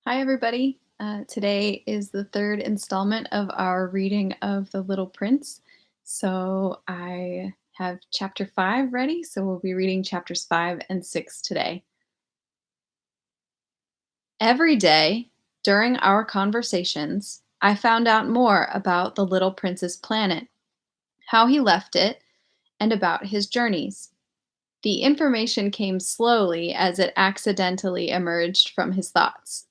Hi, everybody. Today is the third installment of our reading of The Little Prince. So I have chapter 5 ready. So we'll be reading chapters 5 and 6 today. Every day during our conversations, I found out more about the Little Prince's planet, how he left it, and about his journeys. The information came slowly as it accidentally emerged from his thoughts.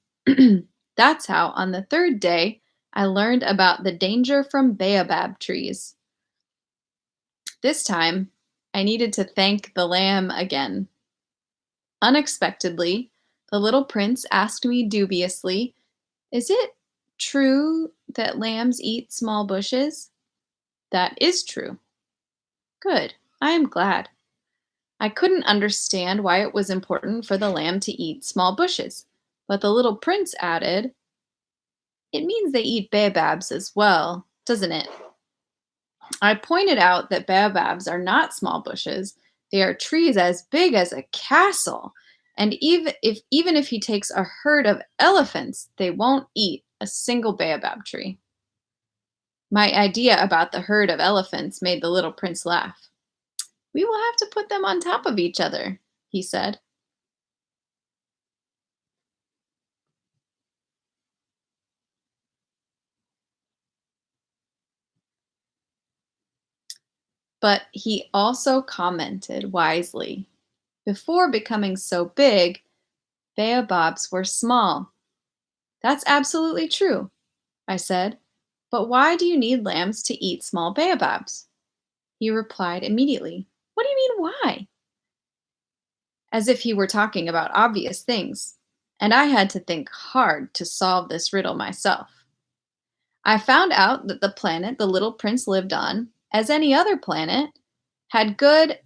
That's how, on the third day, I learned about the danger from baobab trees. This time, I needed to thank the lamb again. Unexpectedly, the little prince asked me dubiously, "Is it true that lambs eat small bushes?" "That is true." "Good. I am glad." I couldn't understand why it was important for the lamb to eat small bushes, but the little prince added, "It means they eat baobabs as well, doesn't it?" I pointed out that baobabs are not small bushes, they are trees as big as a castle. And even if he takes a herd of elephants, they won't eat a single baobab tree. My idea about the herd of elephants made the little prince laugh. "We will have to put them on top of each other," he said. But he also commented wisely. Before becoming so big, baobabs were small. "That's absolutely true," I said. "But why do you need lambs to eat small baobabs?" He replied immediately, "What do you mean, why?" As if he were talking about obvious things. And I had to think hard to solve this riddle myself. I found out that the planet the little prince lived on, as any other planet, had good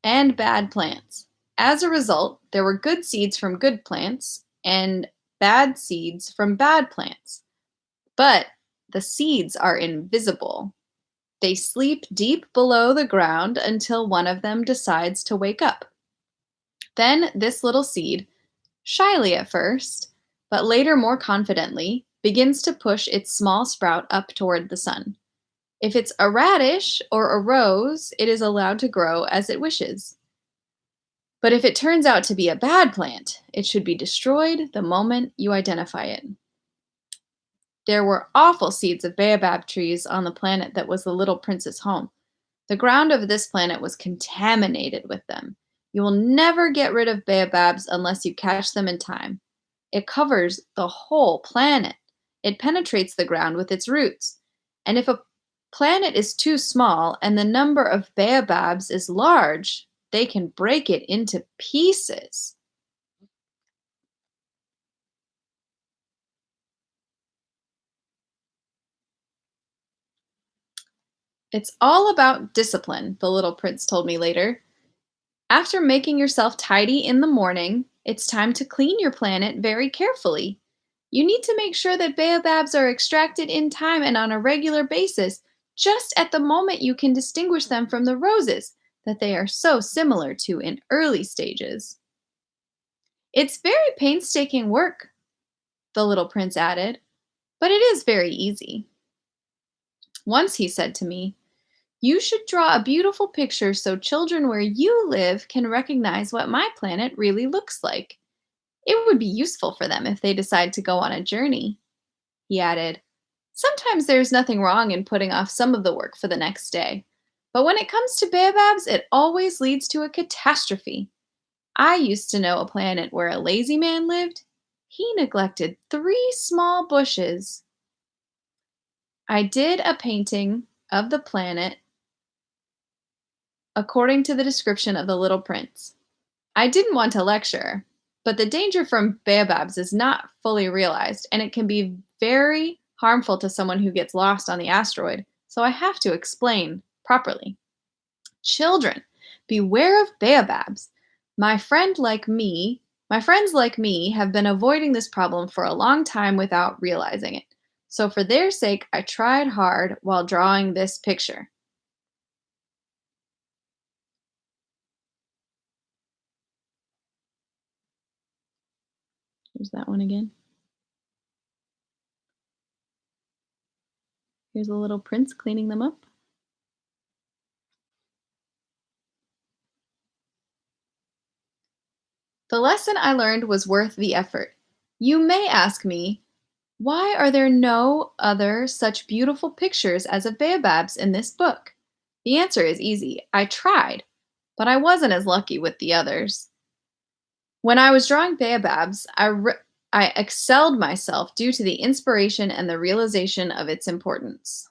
and bad plants. As a result, there were good seeds from good plants and bad seeds from bad plants. But the seeds are invisible. They sleep deep below the ground until one of them decides to wake up. Then this little seed, shyly at first, but later more confidently, begins to push its small sprout up toward the sun. If it's a radish or a rose, it is allowed to grow as it wishes. But if it turns out to be a bad plant, it should be destroyed the moment you identify it. There were awful seeds of baobab trees on the planet that was the little prince's home. The ground of this planet was contaminated with them. You will never get rid of baobabs unless you catch them in time. It covers the whole planet. It penetrates the ground with its roots. And if a planet is too small and the number of baobabs is large, they can break it into pieces. It's all about discipline, the little prince told me later. After making yourself tidy in the morning, it's time to clean your planet very carefully. You need to make sure that baobabs are extracted in time and on a regular basis, just at the moment you can distinguish them from the roses that they are so similar to in early stages. It's very painstaking work, the little prince added, but it is very easy. Once he said to me, "You should draw a beautiful picture so children where you live can recognize what my planet really looks like. It would be useful for them if they decide to go on a journey." He added, "Sometimes there's nothing wrong in putting off some of the work for the next day. But when it comes to baobabs, it always leads to a catastrophe. I used to know a planet where a lazy man lived. He neglected 3 small bushes. I did a painting of the planet according to the description of the little prince. I didn't want to lecture, but the danger from baobabs is not fully realized, and it can be very harmful to someone who gets lost on the asteroid, so I have to explain properly. Children, beware of baobabs. My friend like me, my friends like me have been avoiding this problem for a long time without realizing it. So for their sake, I tried hard while drawing this picture." Here's that one again. Here's a little prince cleaning them up. The lesson I learned was worth the effort. You may ask me, why are there no other such beautiful pictures as of baobabs in this book? The answer is easy. I tried, but I wasn't as lucky with the others. When I was drawing baobabs, I excelled myself due to the inspiration and the realization of its importance.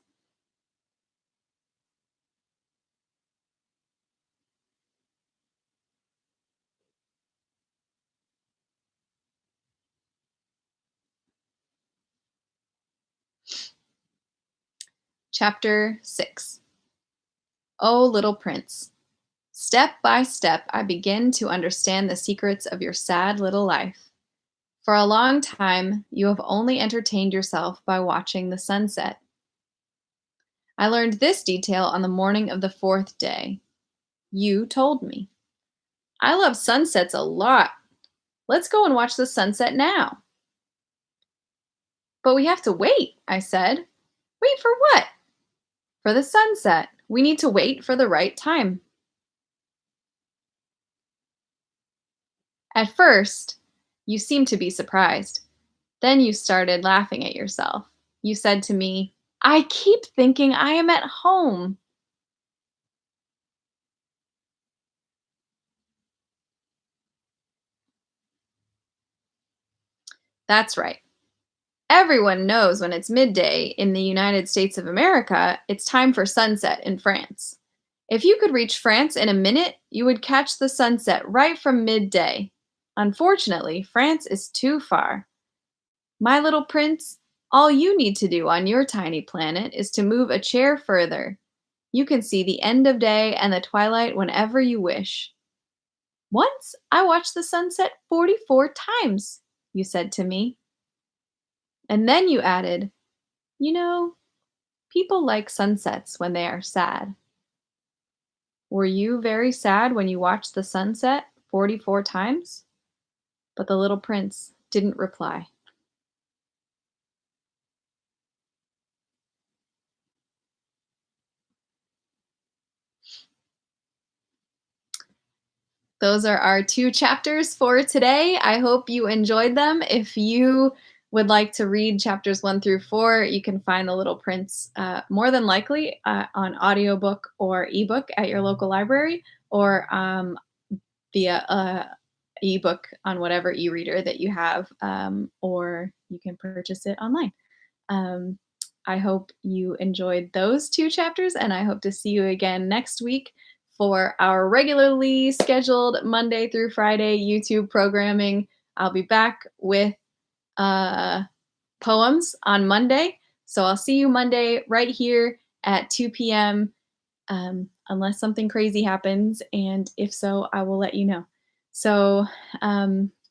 Chapter 6. O Little Prince. Step by step, I begin to understand the secrets of your sad little life. For a long time, you have only entertained yourself by watching the sunset. I learned this detail on the morning of the fourth day. You told me. I love sunsets a lot. Let's go and watch the sunset now. But we have to wait, I said. Wait for what? For the sunset. We need to wait for the right time. At first, you seemed to be surprised. Then you started laughing at yourself. You said to me, I keep thinking I am at home. That's right. Everyone knows when it's midday in the United States of America, it's time for sunset in France. If you could reach France in a minute, you would catch the sunset right from midday. Unfortunately, France is too far. My little prince, all you need to do on your tiny planet is to move a chair further. You can see the end of day and the twilight whenever you wish. Once I watched the sunset 44 times, you said to me. And then you added, you know, people like sunsets when they are sad. Were you very sad when you watched the sunset 44 times? But the little prince didn't reply. Those are our two chapters for today. I hope you enjoyed them. If you would like to read chapters 1 through 4, you can find The Little Prince more than likely on audiobook or ebook at your local library, or via ebook on whatever e-reader that you have, or you can purchase it online. Um, I hope you enjoyed those two chapters, and I hope to see you again next week for our regularly scheduled Monday through Friday YouTube programming. I'll be back with uh, poems on Monday. So I'll see you Monday right here at 2 p.m. Unless something crazy happens. And if so, I will let you know. So,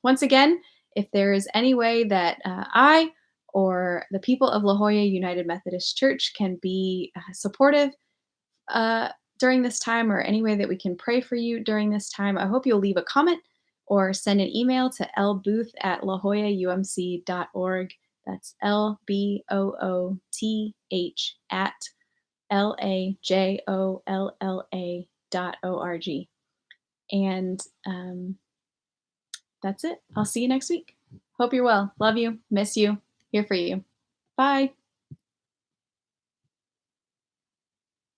once again, if there is any way that I or the people of La Jolla United Methodist Church can be supportive uh, during this time, or any way that we can pray for you during this time, I hope you'll leave a comment or send an email to lbooth@lajollaumc.org. That's LBOOTH at LAJOLLA.org. And that's it. I'll see you next week. Hope you're well. Love you. Miss you. Here for you. Bye.